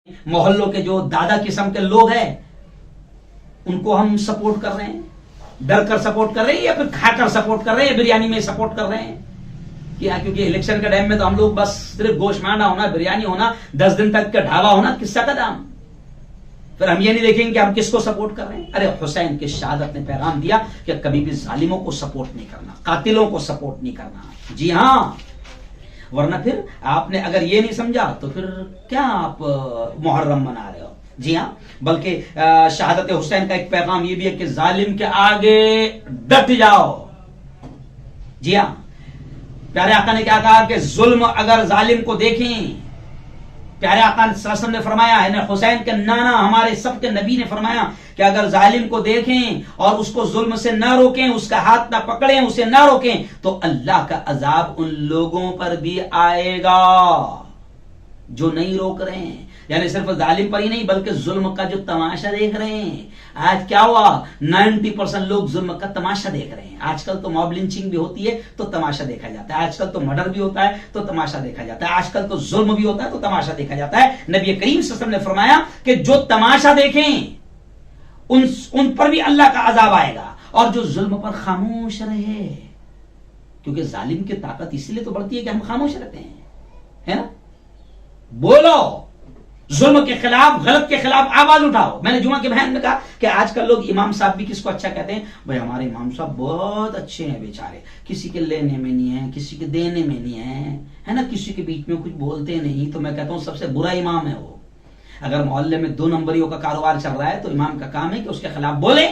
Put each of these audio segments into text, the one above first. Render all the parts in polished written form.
محلوں کے جو دادا قسم کے لوگ ہیں ان کو ہم سپورٹ کر رہے ہیں، ڈر کر سپورٹ کر رہے ہیں یا پھر کھا کر سپورٹ کر رہے ہیں، بریانی میں سپورٹ کر رہے ہیں کیا؟ کیونکہ الیکشن کے ٹائم میں تو ہم لوگ بس صرف گوشت مانڈا ہونا، بریانی ہونا، 10 دن تک کا ڈھابا ہونا، قصہ کا دام. پھر ہم یہ نہیں دیکھیں گے کہ ہم کس کو سپورٹ کر رہے ہیں. ارے حسین کی شہادت نے پیغام دیا کہ کبھی بھی ظالموں کو سپورٹ نہیں کرنا، قاتلوں کو سپورٹ نہیں کرنا. جی ہاں، ورنہ پھر آپ نے اگر یہ نہیں سمجھا تو پھر کیا آپ محرم منا رہے ہو؟ جی ہاں، بلکہ شہادت حسین کا ایک پیغام یہ بھی ہے کہ ظالم کے آگے ڈٹ جاؤ. جی ہاں، پیارے آقا نے کیا کہا کہ ظلم اگر ظالم کو دیکھیں، پیارے آقا صلی اللہ علیہ وسلم نے فرمایا ہے، حسین کے نانا ہمارے سب کے نبی نے فرمایا کہ اگر ظالم کو دیکھیں اور اس کو ظلم سے نہ روکیں، اس کا ہاتھ نہ پکڑیں، اسے نہ روکیں، تو اللہ کا عذاب ان لوگوں پر بھی آئے گا جو نہیں روک رہے ہیں. یعنی صرف ظالم پر ہی نہیں بلکہ ظلم کا جو تماشا دیکھ رہے ہیں. آج کیا ہوا؟ 90% لوگ ظلم کا تماشا دیکھ رہے ہیں. آج کل تو موب لنچنگ بھی ہوتی ہے تو تماشا دیکھا جاتا ہے، آج کل تو مرڈر بھی ہوتا ہے تو تماشا دیکھا جاتا ہے، آج کل تو ظلم بھی ہوتا ہے تو تماشا دیکھا جاتا ہے. نبی کریم صلی اللہ علیہ وسلم نے فرمایا کہ جو تماشا دیکھیں ان پر بھی اللہ کا عذاب آئے گا، اور جو ظلم پر خاموش رہے، کیونکہ ظالم کی طاقت اسی لیے تو بڑھتی ہے کہ ہم خاموش رہتے ہیں، ہے نا؟ بولو، ظلم کے خلاف، غلط کے خلاف آواز اٹھاؤ. میں نے جمعہ کے بیان میں کہا کہ آج کل لوگ امام صاحب بھی کس کو اچھا کہتے ہیں؟ بھائی ہمارے امام صاحب بہت اچھے ہیں بیچارے، کسی کے لینے میں نہیں ہیں، کسی کے دینے میں نہیں ہیں، ہے نا، کسی کے بیچ میں کچھ بولتے نہیں. تو میں کہتا ہوں سب سے برا امام ہے وہ. اگر محلے میں 2 نمبریوں کا کاروبار چل رہا ہے تو امام کا کام ہے کہ اس کے خلاف بولیں.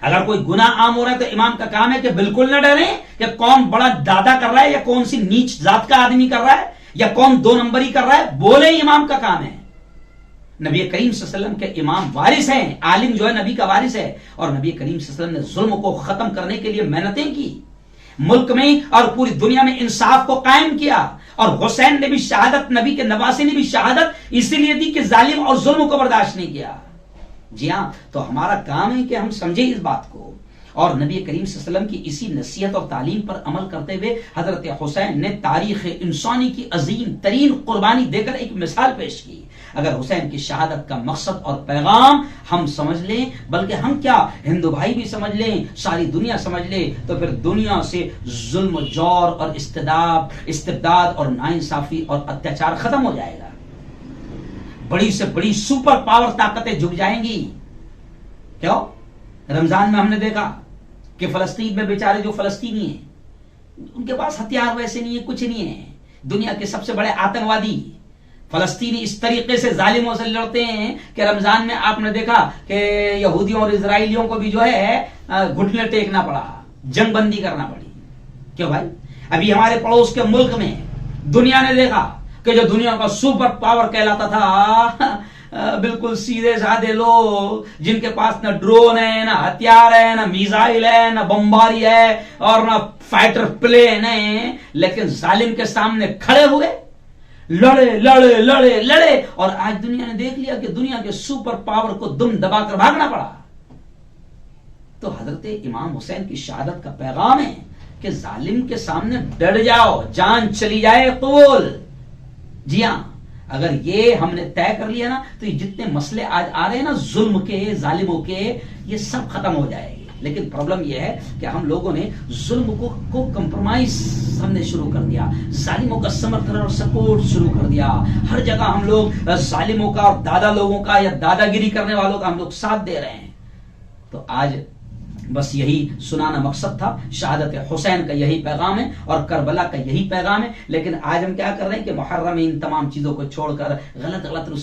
اگر کوئی گناہ عام ہو رہا ہے تو امام کا کام ہے کہ بالکل نہ ڈریں کہ کون بڑا دادا کر رہا ہے یا کون سی نیچ ذات کا آدمی کر رہا ہے یا کون 2 نمبری کر رہا ہے. بولے امام کا کام ہے. نبی کریم صلی اللہ علیہ وسلم کے امام وارث ہیں، عالم جو ہے نبی کا وارث ہے، اور نبی کریم صلی اللہ علیہ وسلم نے ظلم کو ختم کرنے کے لیے محنتیں کی، ملک میں اور پوری دنیا میں انصاف کو قائم کیا. اور حسین نے بھی شہادت، نبی کے نواسے نے بھی شہادت اسی لیے دی کہ ظالم اور ظلم کو برداشت نہیں کیا. جی ہاں، تو ہمارا کام ہے کہ ہم سمجھیں اس بات کو، اور نبی کریم صلی اللہ علیہ وسلم کی اسی نصیحت اور تعلیم پر عمل کرتے ہوئے حضرت حسین نے تاریخ انسانی کی عظیم ترین قربانی دے کر ایک مثال پیش کی. اگر حسین کی شہادت کا مقصد اور پیغام ہم سمجھ لیں، بلکہ ہم کیا ہندو بھائی بھی سمجھ لیں، ساری دنیا سمجھ لے، تو پھر دنیا سے ظلم، جور اور استبداد اور ناانصافی اور اتیاچار ختم ہو جائے گا. بڑی سے بڑی سپر پاور طاقتیں جھک جائیں گی. کیوں؟ رمضان میں ہم نے دیکھا کہ فلسطین میں بیچارے جو فلسطینی ہیں ان کے پاس ہتھیار ویسے نہیں ہے، کچھ نہیں ہے. دنیا کے سب سے بڑے آتنکوادی فلسطینی اس طریقے سے ظالموں سے لڑتے ہیں کہ رمضان میں آپ نے دیکھا کہ یہودیوں اور اسرائیلیوں کو بھی جو ہے گھٹنے ٹیکنا پڑا، جنگ بندی کرنا پڑی. کیوں بھائی؟ ابھی ہمارے پڑوس کے ملک میں دنیا نے دیکھا کہ جو دنیا کا سپر پاور کہلاتا تھا، بالکل سیدھے سادے لوگ جن کے پاس نہ ڈرون ہے، نہ ہتھیار ہے، نہ میزائل ہے، نہ بمباری ہے اور نہ فائٹر پلین ہے، لیکن ظالم کے سامنے کھڑے ہوئے، لڑے لڑے لڑے لڑے، اور آج دنیا نے دیکھ لیا کہ دنیا کے سپر پاور کو دم دبا کر بھاگنا پڑا. تو حضرت امام حسین کی شہادت کا پیغام ہے کہ ظالم کے سامنے ڈر جاؤ، جان چلی جائے قبول. جی ہاں، اگر یہ ہم نے طے کر لیا نا تو یہ جتنے مسئلے آج آ رہے ہیں نا ظلم کے، ظالموں کے، یہ سب ختم ہو جائے گی. لیکن پرابلم یہ ہے کہ ہم لوگوں نے ظلم کو کمپرومائز ہم نے شروع کر دیا، ظالموں کا سمرتھن اور سپورٹ شروع کر دیا. ہر جگہ ہم لوگ ظالموں کا اور دادا لوگوں کا یا دادا گیری کرنے والوں کا ہم لوگ ساتھ دے رہے ہیں. تو آج بس یہی سنانا مقصد تھا. شہادت حسین کا یہی پیغام ہے اور کربلا کا یہی پیغام ہے. لیکن آج ہم کیا کر رہے ہیں کہ محرم ان تمام چیزوں کو چھوڑ کر غلط رسوم